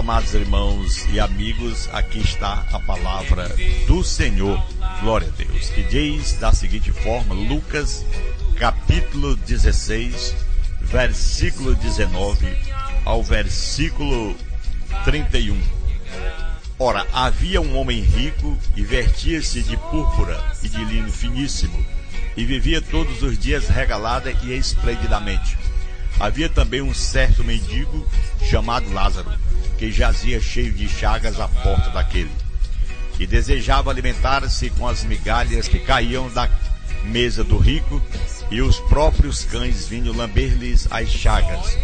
amados irmãos e amigos, aqui está a palavra do Senhor, glória a Deus, que diz da seguinte forma, Lucas, capítulo 16, versículo 19 ao versículo 31. Ora, havia um homem rico e vestia-se de púrpura e de linho finíssimo, e vivia todos os dias regalada e esplendidamente. Havia também um certo mendigo chamado Lázaro, que jazia cheio de chagas à porta daquele, e desejava alimentar-se com as migalhas que caíam da mesa do rico, e os próprios cães vinham lamber-lhes as chagas.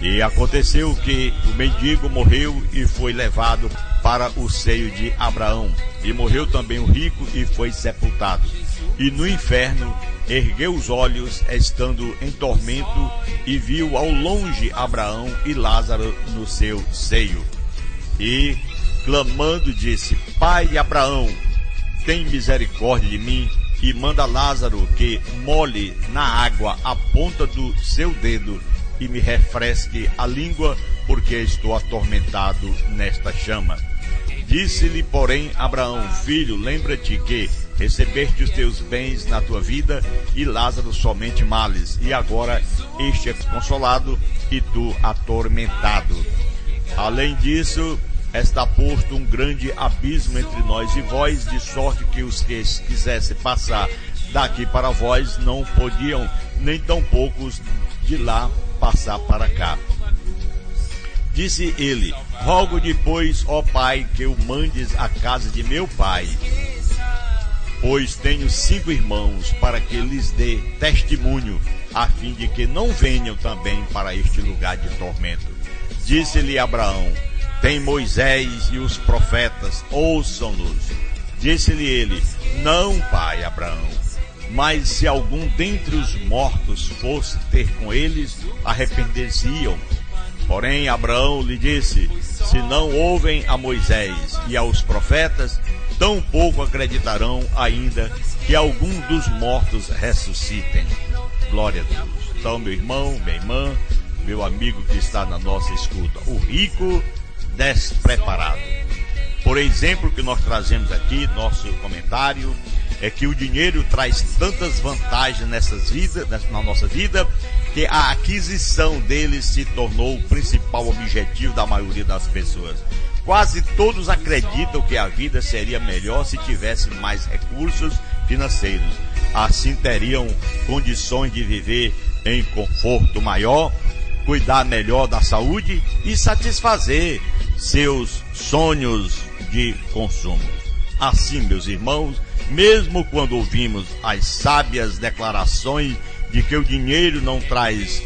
E aconteceu que o mendigo morreu e foi levado para o seio de Abraão, e morreu também o rico e foi sepultado. E no inferno ergueu os olhos, estando em tormento, e viu ao longe Abraão e Lázaro no seu seio. E, clamando, disse: Pai Abraão, tem misericórdia de mim, e manda Lázaro que molhe na água a ponta do seu dedo, e me refresque a língua, porque estou atormentado nesta chama. Disse-lhe, porém, Abraão: Filho, lembra-te que recebeste os teus bens na tua vida, e Lázaro somente males, e agora este é consolado, e tu atormentado. Além disso, está posto um grande abismo entre nós e vós, de sorte que os que quisessem passar daqui para vós não podiam, nem tão poucos de lá passar para cá. Disse ele: Rogo-te, pois, ó Pai, que o mandes à casa de meu pai, pois tenho 5 irmãos, para que lhes dê testemunho, a fim de que não venham também para este lugar de tormento. Disse-lhe Abraão: Tem Moisés e os profetas, ouçam-nos. Disse-lhe ele: Não, pai Abraão, mas se algum dentre os mortos fosse ter com eles, arrepender-se-iam. Porém Abraão lhe disse: Se não ouvem a Moisés e aos profetas, tampouco acreditarão ainda que algum dos mortos ressuscitem. Glória a Deus. Então, meu irmão, minha irmã, meu amigo que está na nossa escuta, o rico despreparado. Por exemplo, que nós trazemos aqui, nosso comentário, é que o dinheiro traz tantas vantagens na nossa vida, que a aquisição dele se tornou o principal objetivo da maioria das pessoas. Quase todos acreditam que a vida seria melhor se tivesse mais recursos financeiros. Assim teriam condições de viver em conforto maior, cuidar melhor da saúde e satisfazer seus sonhos de consumo. Assim, meus irmãos, mesmo quando ouvimos as sábias declarações de que o dinheiro não traz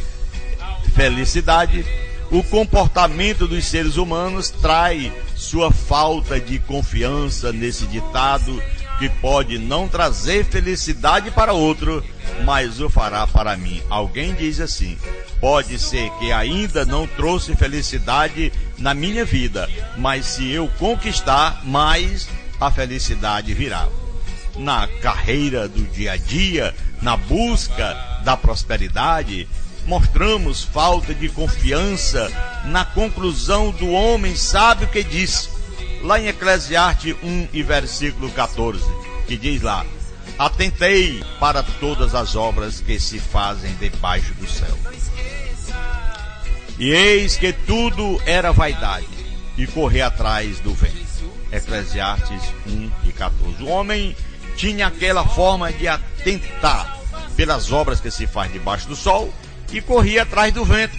felicidade, o comportamento dos seres humanos traz sua falta de confiança nesse ditado, que pode não trazer felicidade para outro, mas o fará para mim. Alguém diz assim: pode ser que ainda não trouxe felicidade na minha vida, mas se eu conquistar, mais a felicidade virá. Na carreira do dia a dia, na busca da prosperidade, mostramos falta de confiança na conclusão do homem sábio que diz, lá em Eclesiastes 1 e versículo 14, que diz lá: Atentei para todas as obras que se fazem debaixo do céu, e eis que tudo era vaidade, e correr atrás do vento. Eclesiastes 1 e 14. O homem tinha aquela forma de atentar pelas obras que se faz debaixo do sol e corria atrás do vento.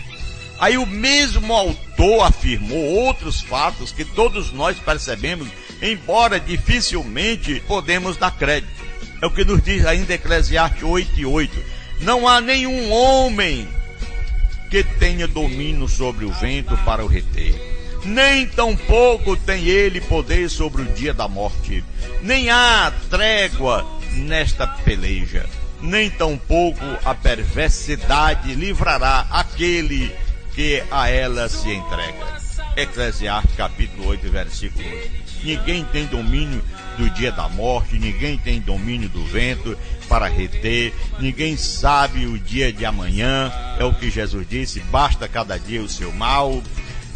Aí o mesmo autor afirmou outros fatos que todos nós percebemos, embora dificilmente podemos dar crédito. É o que nos diz ainda Eclesiastes 8:8. Não há nenhum homem que tenha domínio sobre o vento para o reter, nem tampouco tem ele poder sobre o dia da morte. Nem há trégua nesta peleja, nem tampouco a perversidade livrará aquele que a ela se entrega. Eclesiastes capítulo 8, versículo 8. Ninguém tem domínio do dia da morte, ninguém tem domínio do vento para reter, ninguém sabe o dia de amanhã, é o que Jesus disse, basta cada dia o seu mal.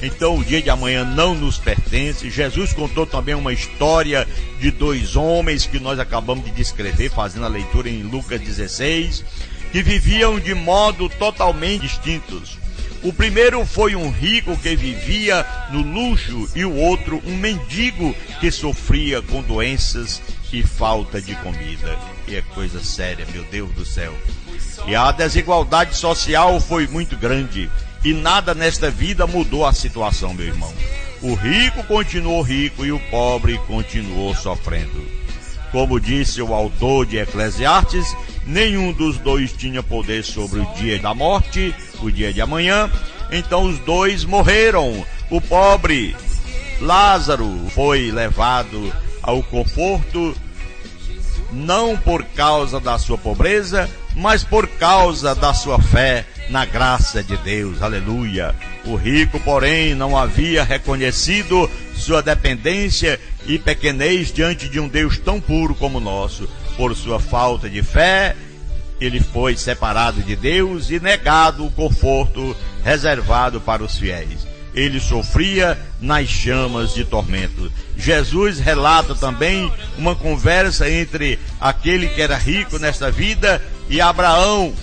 Então o dia de amanhã não nos pertence. Jesus contou também uma história de dois homens que nós acabamos de descrever, fazendo a leitura em Lucas 16, que viviam de modo totalmente distintos. O primeiro foi um rico que vivia no luxo e o outro um mendigo que sofria com doenças e falta de comida. E é coisa séria, meu Deus do céu. E a desigualdade social foi muito grande. E nada nesta vida mudou a situação, meu irmão. O rico continuou rico e o pobre continuou sofrendo. Como disse o autor de Eclesiastes, nenhum dos dois tinha poder sobre o dia da morte, o dia de amanhã. Então os dois morreram. O pobre Lázaro foi levado ao conforto, não por causa da sua pobreza, mas por causa da sua fé na graça de Deus, aleluia. O rico, porém, não havia reconhecido sua dependência e pequenez diante de um Deus tão puro como o nosso. Por sua falta de fé, ele foi separado de Deus e negado o conforto reservado para os fiéis. Ele sofria nas chamas de tormento. Jesus relata também uma conversa entre aquele que era rico nesta vida e Abraão.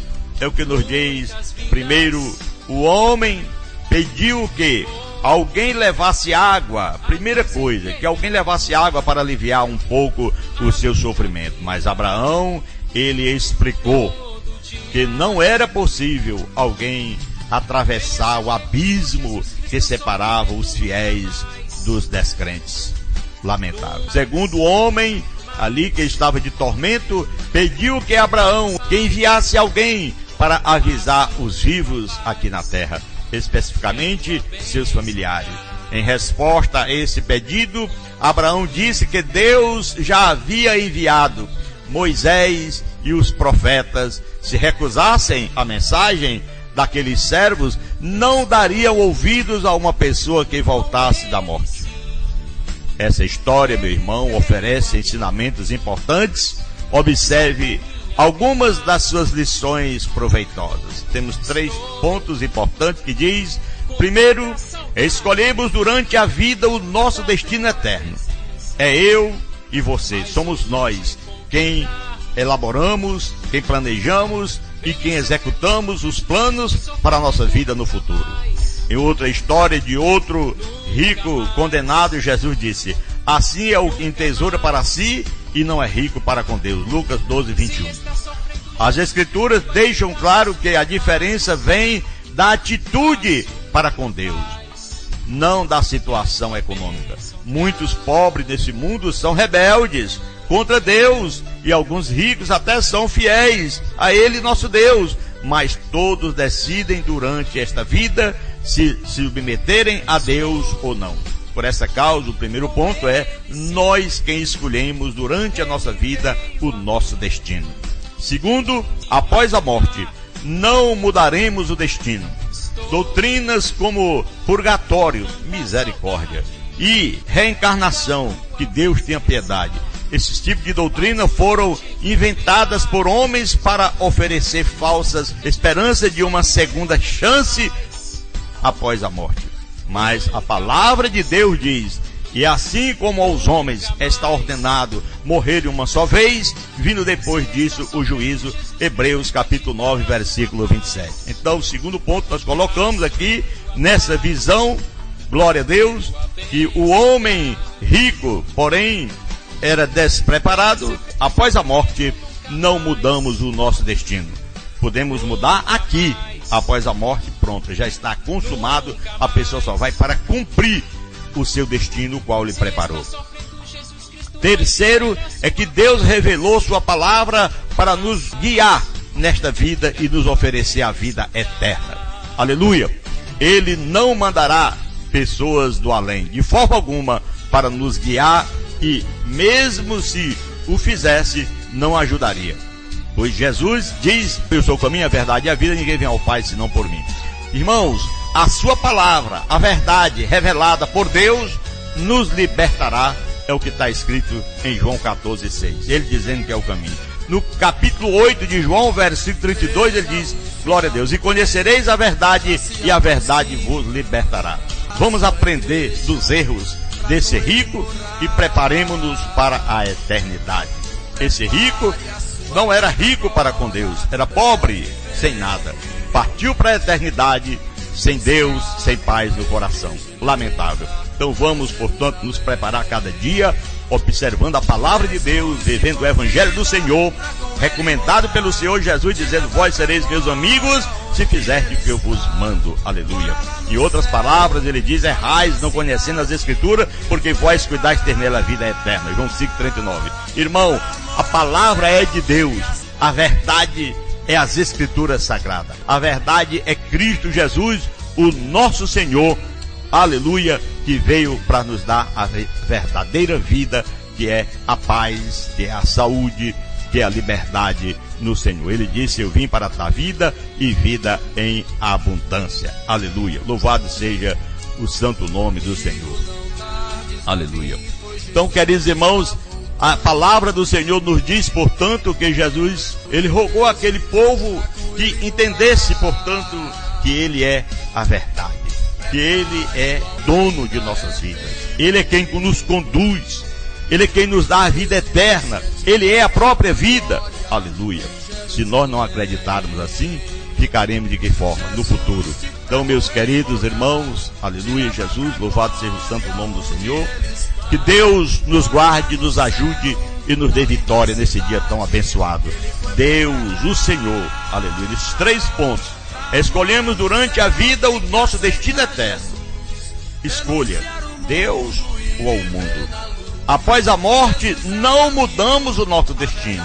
É o que nos diz. Primeiro, o homem pediu que alguém levasse água. Primeira coisa, que alguém levasse água para aliviar um pouco o seu sofrimento. Mas Abraão, ele explicou que não era possível alguém atravessar o abismo que separava os fiéis dos descrentes. Lamentável. Segundo, o homem ali que estava de tormento pediu que Abraão que enviasse alguém para avisar os vivos aqui na terra, especificamente seus familiares. Em resposta a esse pedido, Abraão disse que Deus já havia enviado Moisés e os profetas. Se recusassem a mensagem daqueles servos, não dariam ouvidos a uma pessoa que voltasse da morte. Essa história, meu irmão, oferece ensinamentos importantes. Observe algumas das suas lições proveitosas. Temos 3 pontos importantes que diz: primeiro, escolhemos durante a vida o nosso destino eterno. É eu e você, somos nós quem elaboramos, quem planejamos e quem executamos os planos para a nossa vida no futuro. Em outra história de outro rico condenado, Jesus disse: assim é o que entesoura para si e não é rico para com Deus. Lucas 12, 21. As Escrituras deixam claro que a diferença vem da atitude para com Deus, não da situação econômica. Muitos pobres desse mundo são rebeldes contra Deus, e alguns ricos até são fiéis a Ele, nosso Deus, mas todos decidem durante esta vida se submeterem a Deus ou não. Por essa causa, o primeiro ponto é nós quem escolhemos durante a nossa vida o nosso destino. Segundo, após a morte, não mudaremos o destino. Doutrinas como purgatório, misericórdia, e reencarnação, que Deus tenha piedade. Esses tipos de doutrina foram inventadas por homens para oferecer falsas esperanças de uma segunda chance após a morte. Mas a palavra de Deus diz: e assim como aos homens está ordenado morrerem uma só vez, vindo depois disso o juízo. Hebreus capítulo 9, versículo 27. Então, o segundo ponto nós colocamos aqui nessa visão, glória a Deus, que o homem rico, porém, era despreparado. Após a morte, não mudamos o nosso destino. Podemos mudar aqui. Após a morte, pronto, já está consumado. A pessoa só vai para cumprir o seu destino, o qual lhe preparou. Terceiro, é que Deus revelou sua palavra para nos guiar nesta vida e nos oferecer a vida eterna. Aleluia! Ele não mandará pessoas do além, de forma alguma, para nos guiar, e mesmo se o fizesse, não ajudaria. Pois Jesus diz: eu sou o caminho, a verdade e a vida, ninguém vem ao Pai senão por mim. Irmãos, a sua palavra, a verdade revelada por Deus, nos libertará. É o que está escrito em João 14, 6. Ele dizendo que é o caminho. No capítulo 8 de João, versículo 32, ele diz: glória a Deus, e conhecereis a verdade, e a verdade vos libertará. Vamos aprender dos erros desse rico e preparemos-nos para a eternidade. Esse rico não era rico para com Deus, era pobre, sem nada. Partiu para a eternidade sem Deus, sem paz no coração. Lamentável. Então vamos, portanto, nos preparar cada dia, observando a palavra de Deus, vivendo o evangelho do Senhor, recomendado pelo Senhor Jesus, dizendo: vós sereis meus amigos, se fizerdes o que eu vos mando. Aleluia. Em outras palavras, ele diz: errais não conhecendo as Escrituras, porque vós cuidais ter nela a vida eterna. João 5,39. Irmão, a palavra é de Deus, a verdade é as Escrituras sagradas. A verdade é Cristo Jesus, o nosso Senhor, aleluia, que veio para nos dar a verdadeira vida, que é a paz, que é a saúde, que é a liberdade no Senhor. Ele disse: eu vim para dar vida e vida em abundância. Aleluia. Louvado seja o santo nome do Senhor. Aleluia. Então, queridos irmãos, a palavra do Senhor nos diz, portanto, que Jesus, ele rogou àquele povo que entendesse, portanto, que ele é a verdade, que ele é dono de nossas vidas, ele é quem nos conduz, ele é quem nos dá a vida eterna, ele é a própria vida. Aleluia. Se nós não acreditarmos assim, ficaremos de que forma? No futuro. Então, meus queridos irmãos, aleluia, Jesus, louvado seja o santo nome do Senhor. Que Deus nos guarde, nos ajude e nos dê vitória nesse dia tão abençoado. Deus, o Senhor, aleluia. Esses 3 pontos. Escolhemos durante a vida o nosso destino eterno. Escolha Deus ou o mundo. Após a morte, não mudamos o nosso destino.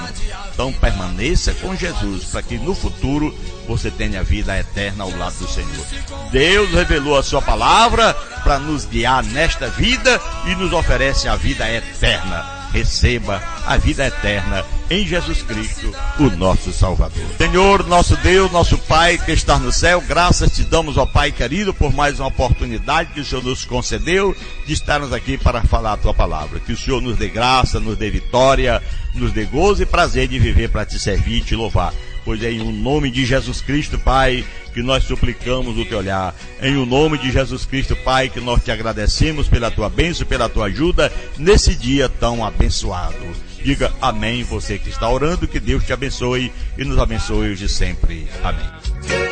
Então permaneça com Jesus, para que no futuro você tenha vida eterna ao lado do Senhor. Deus revelou a sua palavra para nos guiar nesta vida e nos oferece a vida eterna. Receba a vida eterna em Jesus Cristo, o nosso Salvador. Senhor, nosso Deus, nosso Pai que está no céu, graças te damos, ó Pai querido, por mais uma oportunidade que o Senhor nos concedeu de estarmos aqui para falar a tua palavra. Que o Senhor nos dê graça, nos dê vitória, nos dê gozo e prazer de viver para te servir e te louvar. Pois é em o nome de Jesus Cristo, Pai, que nós suplicamos o teu olhar. Em o nome de Jesus Cristo, Pai, que nós te agradecemos pela tua bênção, pela tua ajuda nesse dia tão abençoado. Diga amém, você que está orando, que Deus te abençoe e nos abençoe hoje e sempre. Amém.